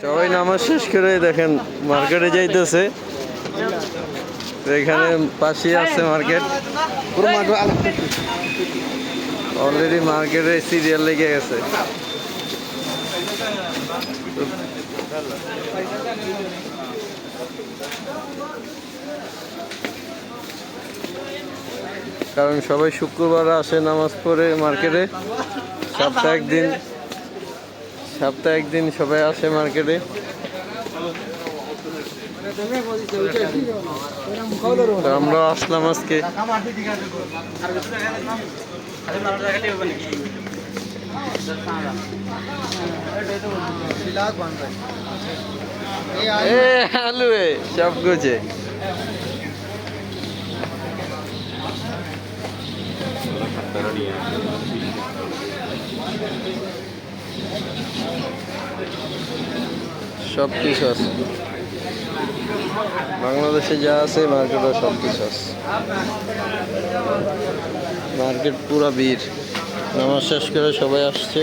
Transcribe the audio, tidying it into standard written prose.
সবাই নামাজ শেষ করে দেখেন মার্কেটে যাইতেছে। এখানে পাশে আছে মার্কেট, অলরেডি মার্কেটে সিরিয়াল লেগে গেছে। কারণ সবাই শুক্রবার আসে নামাজ পড়ে মার্কেটে। সপ্তাহে একদিন সবাই আসে মার্কেটে। আমরা আসলাম আজকে। আলু সব গুছে সব কিছু আছে বাংলাদেশে, যা আছে মার্কেটে সব কিছু আছে। মার্কেট পুরা ভিড়, নামাজ শেষ করে সবাই আসছে।